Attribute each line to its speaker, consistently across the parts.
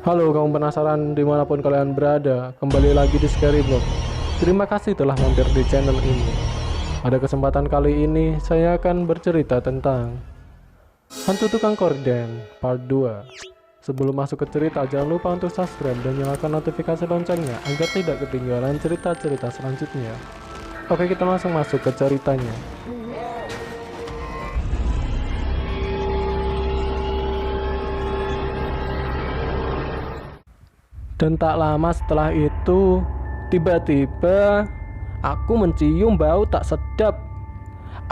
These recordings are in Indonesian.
Speaker 1: Halo kaum penasaran dimanapun kalian berada, kembali lagi di Scary Block. Terima kasih telah mampir di channel ini. Pada kesempatan kali ini, saya akan bercerita tentang Hantu Tukang Korden Part 2. Sebelum masuk ke cerita, jangan lupa untuk subscribe dan nyalakan notifikasi loncengnya agar tidak ketinggalan cerita-cerita selanjutnya. Oke, kita langsung masuk ke ceritanya. Dan tak lama setelah itu, tiba-tiba aku mencium bau tak sedap.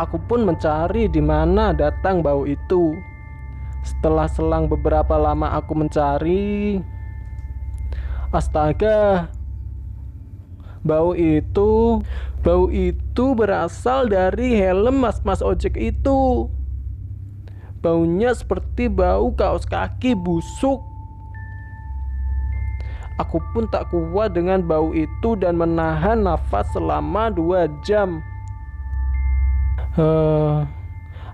Speaker 1: Aku pun mencari di mana datang bau itu. Setelah selang beberapa lama aku mencari, astaga, bau itu berasal dari helm mas-mas ojek itu. Baunya seperti bau kaos kaki busuk. Aku pun tak kuat dengan bau itu dan menahan nafas selama 2 jam.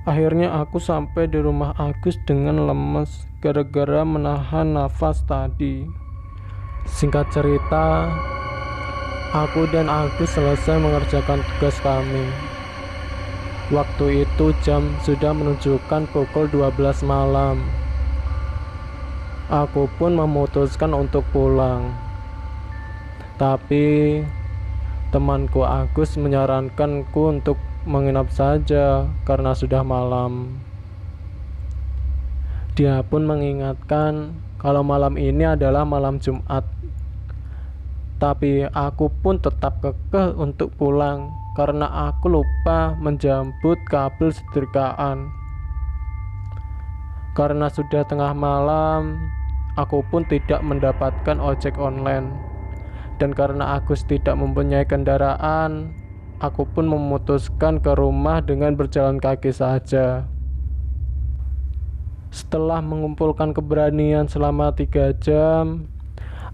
Speaker 1: Akhirnya aku sampai di rumah Agus dengan lemes gara-gara menahan nafas tadi. Singkat cerita, aku dan Agus selesai mengerjakan tugas kami. Waktu itu jam sudah menunjukkan pukul 12 malam. Aku pun memutuskan untuk pulang. Tapi temanku Agus menyarankanku untuk menginap saja karena sudah malam. Dia pun mengingatkan kalau malam ini adalah malam Jumat. Tapi aku pun tetap kekeh untuk pulang karena aku lupa menjemput kabel setrikaan. Karena sudah tengah malam, aku pun tidak mendapatkan ojek online. Dan karena Agus tidak mempunyai kendaraan, aku pun memutuskan ke rumah dengan berjalan kaki saja. Setelah mengumpulkan keberanian selama 3 jam,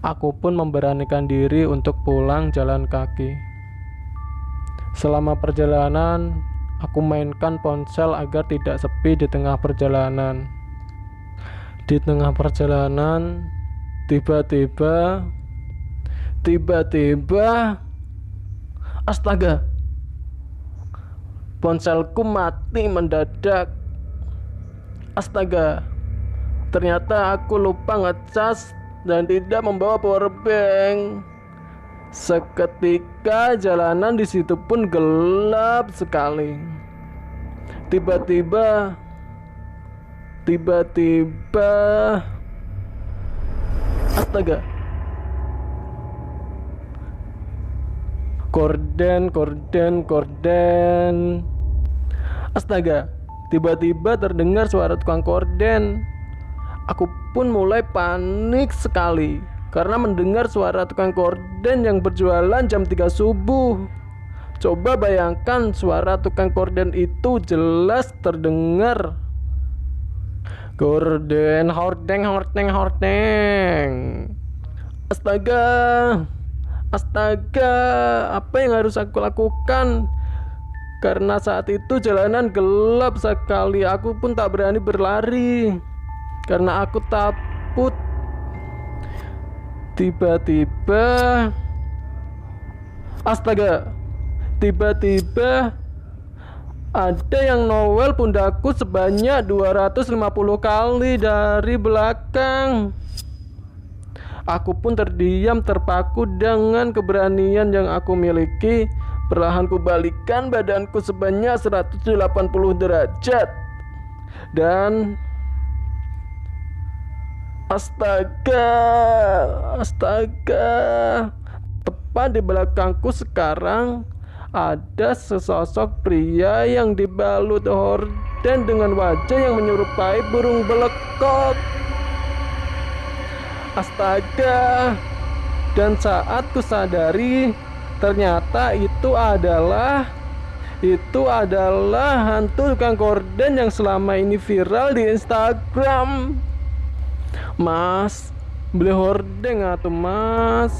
Speaker 1: aku pun memberanikan diri untuk pulang jalan kaki. Selama perjalanan, aku mainkan ponsel agar tidak sepi di tengah perjalanan. Di tengah perjalanan, tiba-tiba, astaga, ponselku mati mendadak. Astaga, ternyata aku lupa ngecas dan tidak membawa powerbank. Seketika jalanan di situ pun gelap sekali. Tiba-tiba astaga, korden. Astaga, tiba-tiba terdengar suara tukang korden. Aku pun mulai panik sekali karena mendengar suara tukang korden yang berjualan jam 3 subuh. Coba bayangkan, suara tukang korden itu jelas terdengar. Gorden, hordeng. Astaga, apa yang harus aku lakukan? Karena saat itu jalanan gelap sekali. Aku pun tak berani berlari karena aku takut. Tiba-tiba ada yang nowel pundakku sebanyak 250 kali dari belakang. Aku pun terdiam terpaku dengan keberanian yang aku miliki. Perlahan ku balikan badanku sebanyak 180 derajat. Dan astaga, tepat di belakangku sekarang ada sesosok pria yang dibalut horden dengan wajah yang menyerupai burung belekok. Astaga, dan saat ku sadari, ternyata itu adalah hantu tukang korden yang selama ini viral di Instagram. Mas, beli hordeng atau mas?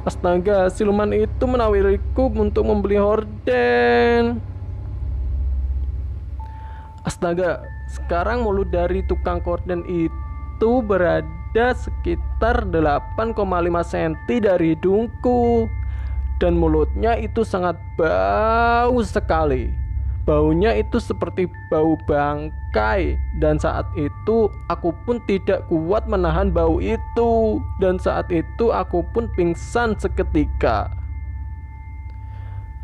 Speaker 1: Astaga, siluman itu menawariku untuk membeli horden. Astaga, sekarang mulut dari tukang korden itu berada ada sekitar 8,5 cm dari hidungku. Dan mulutnya itu sangat bau sekali. Baunya itu seperti bau bangkai. Dan saat itu aku pun tidak kuat menahan bau itu. Dan saat itu aku pun pingsan seketika.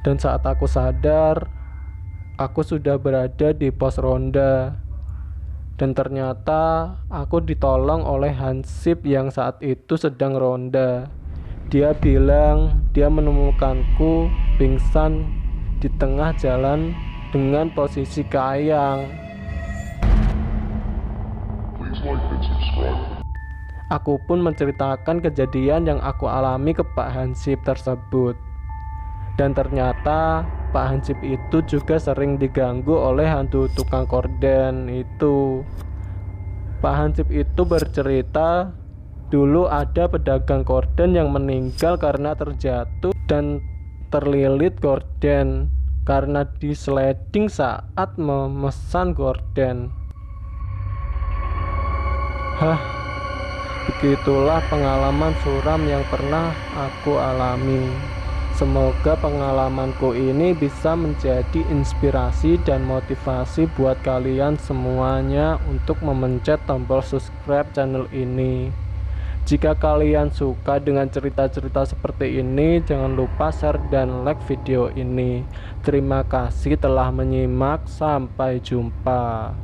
Speaker 1: Dan saat aku sadar, aku sudah berada di pos ronda. Dan ternyata aku ditolong oleh Hansip yang saat itu sedang ronda. Dia bilang dia menemukanku pingsan di tengah jalan dengan posisi kayang. Aku pun menceritakan kejadian yang aku alami ke Pak Hansip tersebut. Dan ternyata Pak Hansip itu juga sering diganggu oleh hantu tukang korden itu. Pak Hansip itu bercerita dulu ada pedagang korden yang meninggal karena terjatuh dan terlilit korden karena disliding saat memesan korden. Begitulah pengalaman suram yang pernah aku alami. Semoga pengalamanku ini bisa menjadi inspirasi dan motivasi buat kalian semuanya untuk memencet tombol subscribe channel ini. Jika kalian suka dengan cerita-cerita seperti ini, jangan lupa share dan like video ini. Terima kasih telah menyimak, sampai jumpa.